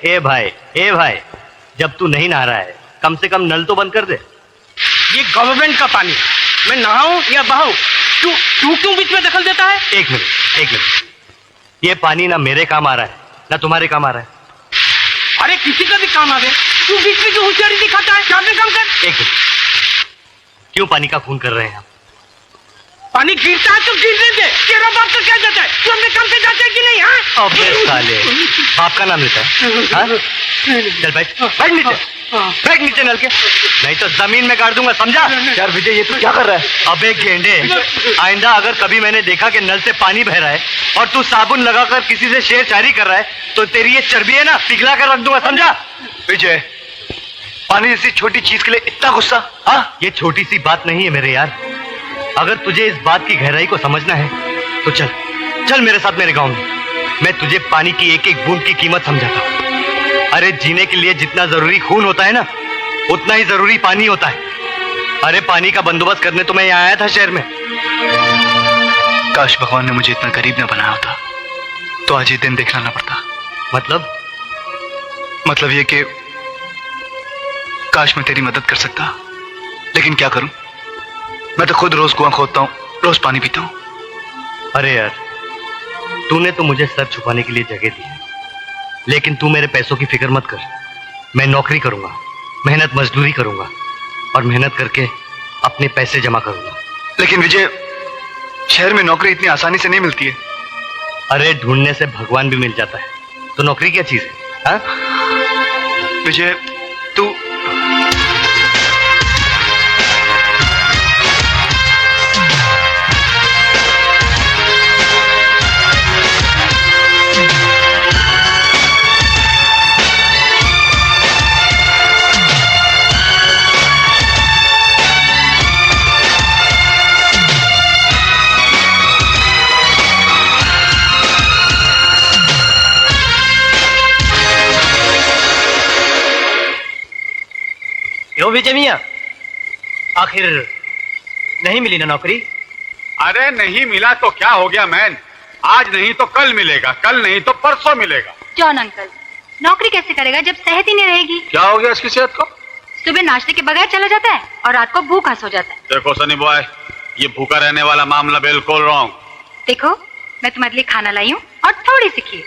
ए भाई, जब तू नहीं नहा रहा है कम से कम नल तो बंद कर दे। ये गवर्नमेंट का पानी, मैं नहाऊं या बहाऊं? तू क्यों बीच में दखल देता है? एक मिनट, ये पानी ना मेरे काम आ रहा है ना तुम्हारे काम आ रहा है। अरे किसी का भी काम आ गए, तू बीच में क्यों होशियारी दिखाता है? अपने काम कर। एक मिनट, क्यों पानी का खून कर रहे हैं आप? पानी गिरता है तो गिरने दे, तेरा बाप तो क्या जाता है? तू अपने काम पे जाता है कि नहीं? हाँ, अबे साले, बाप का नाम लेता है? हाँ? चल बैठ नीचे नल के, नहीं तो जमीन में गाड़ दूंगा, समझा? यार विजय, ये तू क्या कर रहा है? अबे गेंडे, आइंदा अगर कभी मैंने देखा कि नल से पानी बह रहा है और तू साबुन लगाकर किसी से शेरशायरी कर रहा है तो तेरी ये चर्बी है ना पिघला कर रख दूंगा, समझा? विजय, पानी जैसी छोटी चीज के लिए इतना गुस्सा? हाँ, ये छोटी सी बात नहीं है मेरे यार। अगर तुझे इस बात की गहराई को समझना है तो चल मेरे साथ मेरे गांव में। मैं तुझे पानी की एक एक बूंद की कीमत समझाता हूँ। अरे जीने के लिए जितना जरूरी खून होता है ना, उतना ही जरूरी पानी होता है। अरे पानी का बंदोबस्त करने तो मैं यहाँ आया था शहर में। काश भगवान ने मुझे इतना गरीब न बनाया होता तो आज ये दिन देखना ना पड़ता। मतलब ये कि काश मैं तेरी मदद कर सकता, लेकिन क्या करूं? मैं तो खुद रोज कुआं खोदता हूं, रोज पानी पीता हूं। अरे यार, तूने तो मुझे सर छुपाने के लिए जगह दी है, लेकिन तू मेरे पैसों की फिक्र मत कर। मैं नौकरी करूंगा, मेहनत मजदूरी करूंगा और मेहनत करके अपने पैसे जमा करूंगा। लेकिन विजय, शहर में नौकरी इतनी आसानी से नहीं मिलती है। अरे ढूंढने से भगवान भी मिल जाता है, तो नौकरी क्या चीज है? हाँ? विजय, तू क्यों विजय मियां, आखिर नहीं मिली ना नौकरी? अरे नहीं मिला तो क्या हो गया मैन, आज नहीं तो कल मिलेगा, कल नहीं तो परसों मिलेगा। जॉन अंकल, नौकरी कैसे करेगा जब सेहत ही नहीं रहेगी? क्या हो गया इसकी सेहत को? सुबह नाश्ते के बगैर चला जाता है और रात को भूखा सो जाता है। देखो सनी बॉय, ये भूखा रहने वाला मामला बिल्कुल रॉन्ग। देखो, मैं तुम्हारे लिए खाना लाई हूँ और थोड़ी सी खीर।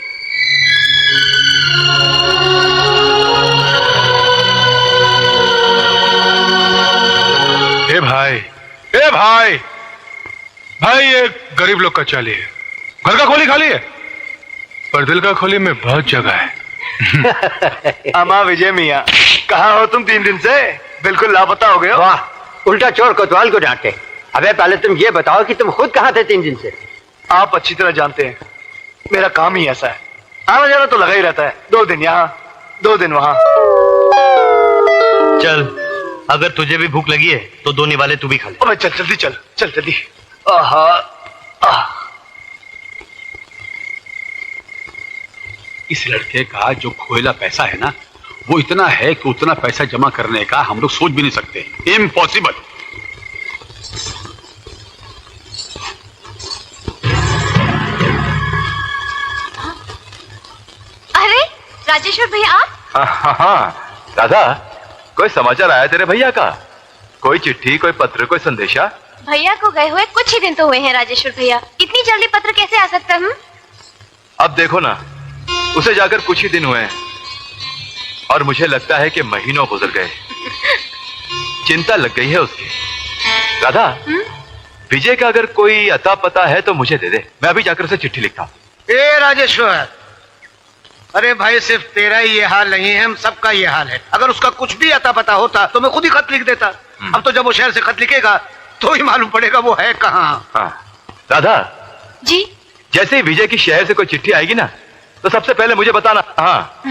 ए भाई, ये गरीब लोग का चाली है। घर का खोली खाली है पर दिल का खोली में बहुत जगह है। अमा विजय मियाँ, कहाँ हो तुम 3 दिन से? बिल्कुल लापता हो गए हो। वाह, उल्टा चोर कोतवाल को डांटे। अबे पहले तुम ये बताओ कि तुम खुद कहाँ थे 3 दिन से? आप अच्छी तरह जानते हैं, मेरा काम ही ऐसा है, आना जाना तो लगा ही रहता है। 2 दिन यहाँ, 2 दिन वहाँ। चल, अगर तुझे भी भूख लगी है तो 2 निवाले तू भी खा ले। अबे चल जल्दी, चल जल्दी। इस लड़के का जो खोएला पैसा है ना, वो इतना है कि उतना पैसा जमा करने का हम लोग सोच भी नहीं सकते। इम्पॉसिबल। अरे राजेश्वर भैया, आप? हाँ दादा, कोई समाचार आया तेरे भैया का? कोई चिट्ठी, कोई पत्र, कोई संदेशा? भैया को गए हुए कुछ ही दिन तो हुए हैं राजेश्वर भैया, इतनी जल्दी पत्र कैसे आ सकता है? अब देखो ना, उसे जाकर कुछ ही दिन हुए हैं और मुझे लगता है कि महीनों गुजर गए। चिंता लग गई है उसकी। राधा, विजय का अगर कोई अता पता है तो मुझे दे दे, मैं अभी जाकर उसे चिट्ठी लिखता हूं। ए राजेश्वर, अरे भाई सिर्फ तेरा ही ये हाल नहीं है, हम सबका ये हाल है। अगर उसका कुछ भी अता पता होता तो मैं खुद ही खत लिख देता। अब तो जब वो शहर से खत लिखेगा तो ही मालूम पड़ेगा वो है कहाँ। हाँ राधा जी, जैसे ही विजय की शहर से कोई चिट्ठी आएगी ना तो सबसे पहले मुझे बताना। हाँ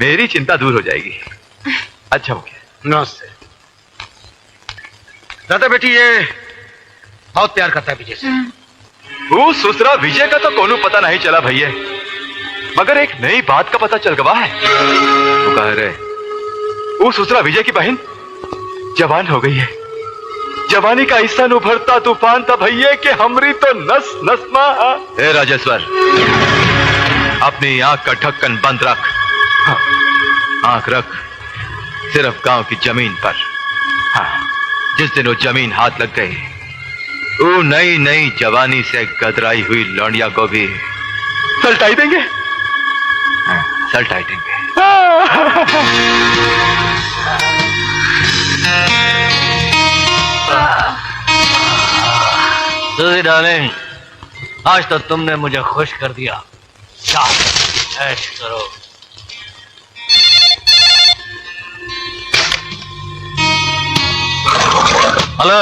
मेरी चिंता दूर हो जाएगी। अच्छा मुखिया। नमस्ते। दादा बेटी ये बहुत प्यार करता है विजय से। वो सुसरा विजय का तो कोनो पता नहीं चला भैया, मगर एक नई बात का पता चल गवा है। वो कह रहे वो सुसरा विजय की बहन जवान हो गई है। जवानी का हिस्सा उभरता तूफान था भैया कि हमरी तो नस नस मा। हे राजेश्वर, अपनी आंख का ढक्कन बंद रख। हाँ, आंख रख सिर्फ गांव की जमीन पर। हाँ, जिस दिन वो जमीन हाथ लग गई, वो नई नई जवानी से गदराई हुई लौंडिया को भी सलटाई देंगे। हाँ, सलटाई देंगे। सुजी डार्लिंग, आज तो तुमने मुझे खुश कर दिया। ऐश करो। हेलो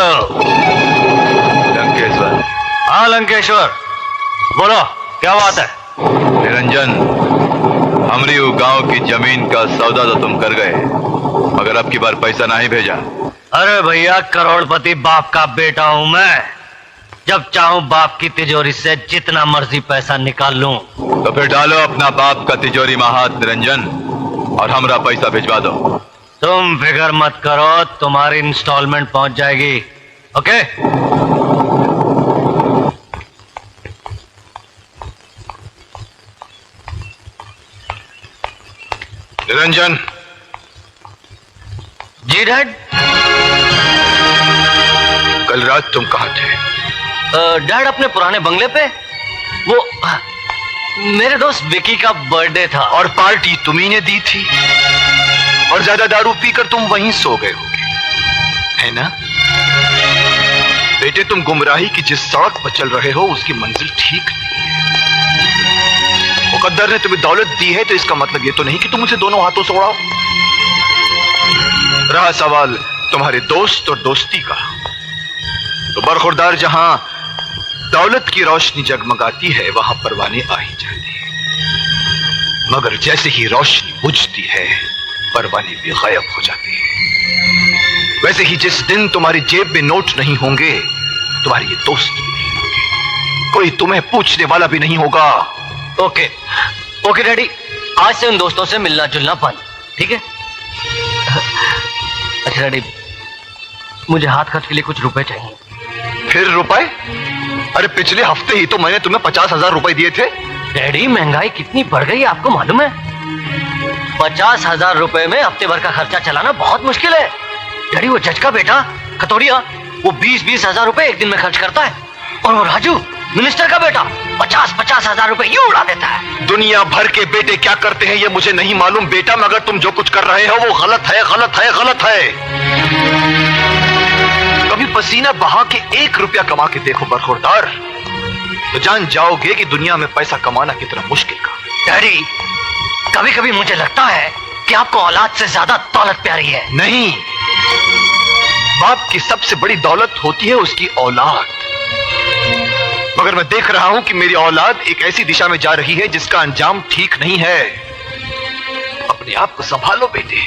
लंकेश्वर। हाँ लंकेश्वर, बोलो क्या बात है? निरंजन, हमरी वो गांव की जमीन का सौदा तो तुम कर गए, मगर अब की बार पैसा नहीं भेजा। अरे भैया, करोड़पति बाप का बेटा हूं मैं। जब चाहूं बाप की तिजोरी से जितना मर्जी पैसा निकाल लूं। तो फिर डालो अपना बाप का तिजोरी में हाथ निरंजन, और हमरा पैसा भिजवा दो। तुम फिक्र मत करो, तुम्हारी इंस्टॉलमेंट पहुंच जाएगी। ओके? निरंजन। जी डैड। कल रात तुम कहाँ थे? डैड अपने पुराने बंगले पे। वो मेरे दोस्त विकी का बर्थडे था। और पार्टी तुम्ही ने दी थी, और ज्यादा दारू पीकर तुम वहीं सो गए होगे, है ना? बेटे, तुम गुमराही की जिस सड़क पर चल रहे हो उसकी मंजिल ठीक नहीं है। मुकद्दर ने तुम्हें दौलत दी है तो इसका मतलब ये तो नहीं कि तुम उसे दोनों हाथों से उड़ाओ। रहा सवाल तुम्हारे दोस्त और दोस्ती का, तो बरखुरदार जहां दौलत की रोशनी जगमगाती है वहां परवाने आ ही जाते हैं, मगर जैसे ही रोशनी बुझती है परवाने भी गायब हो जाते हैं। वैसे ही जिस दिन तुम्हारी जेब में नोट नहीं होंगे, तुम्हारे ये दोस्त भी नहीं होंगे, कोई तुम्हें पूछने वाला भी नहीं होगा। ओके ओके डैडी, आज से उन दोस्तों से मिलना जुलना बंद, ठीक है? अच्छा डैडी, मुझे हाथ खर्च के लिए कुछ रुपए चाहिए। फिर रुपए? अरे पिछले हफ्ते ही तो मैंने तुम्हें 50,000 रुपए दिए थे। डैडी, महंगाई कितनी बढ़ गई है आपको मालूम है? 50,000 रुपए में हफ्ते भर का खर्चा चलाना बहुत मुश्किल है। डैडी, वो जज का बेटा खतौड़िया, वो 20-20 हजार रुपए एक दिन में खर्च करता है, और वो राजू मिनिस्टर का बेटा 50-50 हजार रुपए यूं उड़ा देता है। दुनिया भर के बेटे क्या करते हैं ये मुझे नहीं मालूम बेटा, मगर तुम जो कुछ कर रहे हो वो गलत है, गलत है, गलत है। कभी पसीना बहा के 1 रुपया कमा के देखो बरखुरदार, तो जान जाओगे कि दुनिया में पैसा कमाना कितना मुश्किल काम है। डैडी, कभी कभी मुझे लगता है कि आपको औलाद से ज्यादा दौलत प्यारी है। नहीं, बाप की सबसे बड़ी दौलत होती है उसकी औलाद, मगर मैं देख रहा हूं कि मेरी औलाद एक ऐसी दिशा में जा रही है जिसका अंजाम ठीक नहीं है। अपने आप को संभालो बेटे,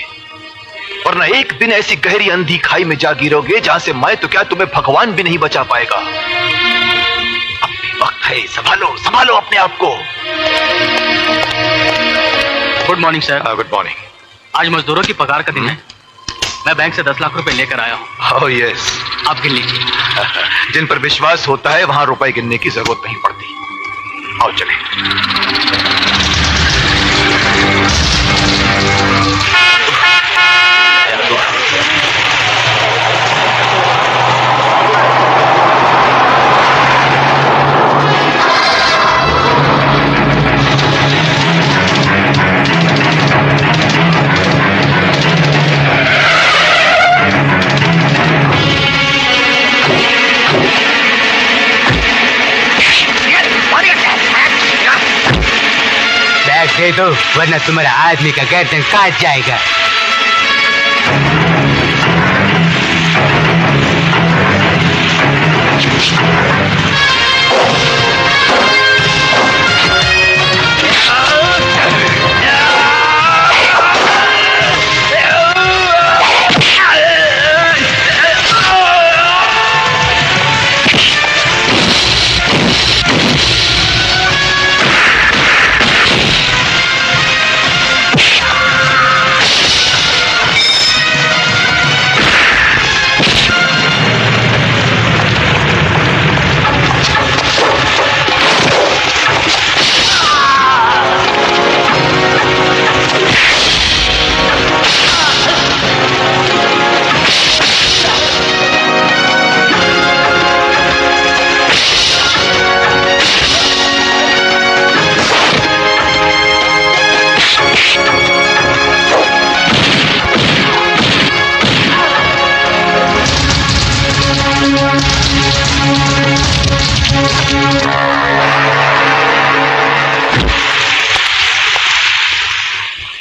वरना एक दिन ऐसी गहरी अंधी खाई में जा गिरोगे जहां से मैं तो क्या तुम्हें भगवान भी नहीं बचा पाएगा। अपनी वक्त है, संभालो संभालो अपने आप को। Good morning sir. Good morning. आज मजदूरों की पगार का दिन है। मैं बैंक से 10 लाख रुपए लेकर आया हूँ। ओह यस, आप गिन लीजिए। जिन पर विश्वास होता है वहां रुपए गिनने की जरूरत नहीं पड़ती। आओ चले। दे दो, वरना तुम्हारा आदमी का गर्दन काट जाएगा।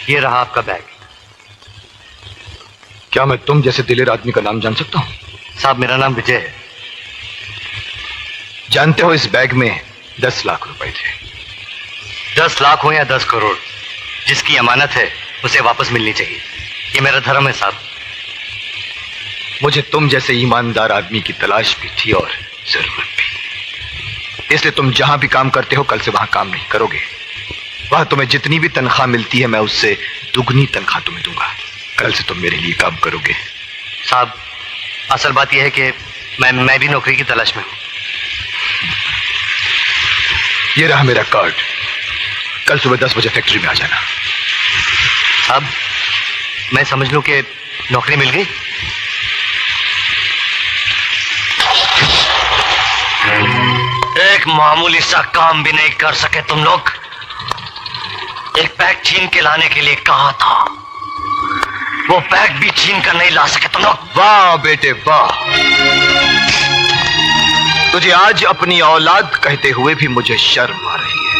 ये रहा आपका बैग। क्या मैं तुम जैसे दिलेर आदमी का नाम जान सकता हूं? साहब, मेरा नाम विजय है। जानते हो इस बैग में 10 लाख रुपए थे। 10 लाख हो या 10 करोड़, जिसकी अमानत है उसे वापस मिलनी चाहिए। ये मेरा धर्म है साहब। मुझे तुम जैसे ईमानदार आदमी की तलाश भी थी और जरूरत भी, इसलिए तुम जहां भी काम करते हो कल से वहां काम नहीं करोगे। वहां तुम्हें जितनी भी तनख्वाह मिलती है मैं उससे दुगनी तनख्वाह तुम्हें दूंगा। कल से तुम मेरे लिए काम करोगे। साहब, असल बात यह है कि मैं भी नौकरी की तलाश में हूं। ये रहा मेरा कार्ड। कल सुबह 10 बजे फैक्ट्री में आ जाना। साहब, मैं समझ लूं कि नौकरी मिल गई? एक मामूली सा काम भी नहीं कर सके तुम लोग। एक बैग छीन के लाने के लिए कहा था, वो बैग भी छीन कर नहीं ला सके तुम लोग। वाह बेटे वाह, तुझे आज अपनी औलाद कहते हुए भी मुझे शर्म आ रही है।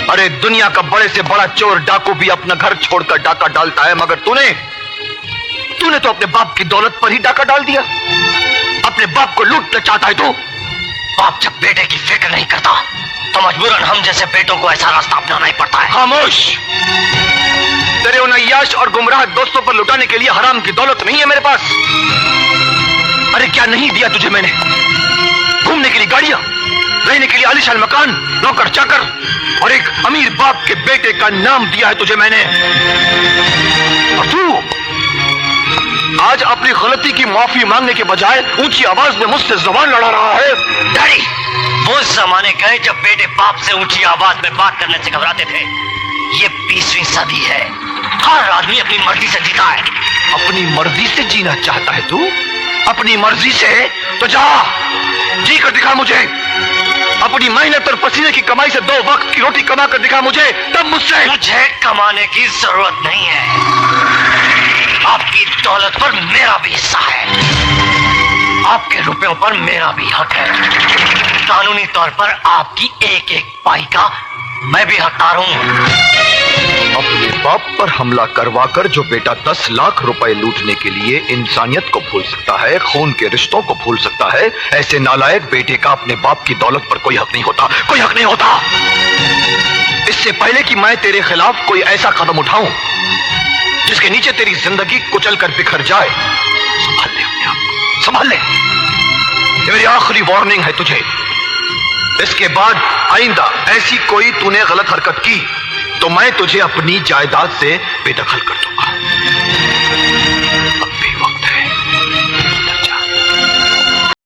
अरे दुनिया का बड़े से बड़ा चोर डाकू भी अपना घर छोड़कर डाका डालता है, मगर तूने तो अपने बाप की दौलत पर ही डाका डाल दिया। अपने बाप को लूटना चाहता है तू। बाप जब बेटे की फिक्र नहीं करता तो मजबूरन हम जैसे बेटों को ऐसा रास्ता अपनाना ही पड़ता है। खामोश। तेरे उन अय्याश और गुमराह दोस्तों पर लुटाने के लिए हराम की दौलत नहीं है मेरे पास। अरे क्या नहीं दिया तुझे मैंने? घूमने के लिए गाड़ियां, रहने के लिए आलीशान मकान, नौकर चाकर और एक अमीर बाप के बेटे का नाम दिया है तुझे मैंने। और तू आज अपनी गलती की माफी मांगने के बजाय ऊंची आवाज में मुझसे जबान लड़ा रहा है। डैडी, वो जमाने गए जब बेटे बाप से ऊंची आवाज में बात करने से घबराते थे। ये 20वीं सदी है। हर आदमी अपनी मर्जी से जीता है। अपनी मर्जी से जीना चाहता है तू? अपनी मर्जी से तो जा, जी कर दिखा मुझे। अपनी मेहनत और पसीने की कमाई से 2 वक्त की रोटी कमा कर दिखा मुझे, तब मुझसे। मुझे कमाने की जरूरत नहीं है। आपकी दौलत पर मेरा भी हिस्सा है। आपके रुपयों पर मेरा भी हक है। कानूनी तौर पर आपकी एक एक पाई का मैं भी हकदार हूं। अपने बाप पर हमला करवाकर जो बेटा 10 लाख रुपए लूटने के लिए इंसानियत को भूल सकता है, खून के रिश्तों को भूल सकता है, ऐसे नालायक बेटे का अपने बाप की दौलत पर कोई हक नहीं होता। कोई हक नहीं होता। इससे पहले कि मैं तेरे खिलाफ कोई ऐसा कदम उठाऊं जिसके नीचे तेरी जिंदगी कुचल कर बिखर जाए, संभाल ले अपने आप, संभाल ले। ये मेरी आखिरी वार्निंग है तुझे। इसके बाद आइंदा ऐसी कोई तूने गलत हरकत की तो मैं तुझे अपनी जायदाद से बेदखल कर दूंगा।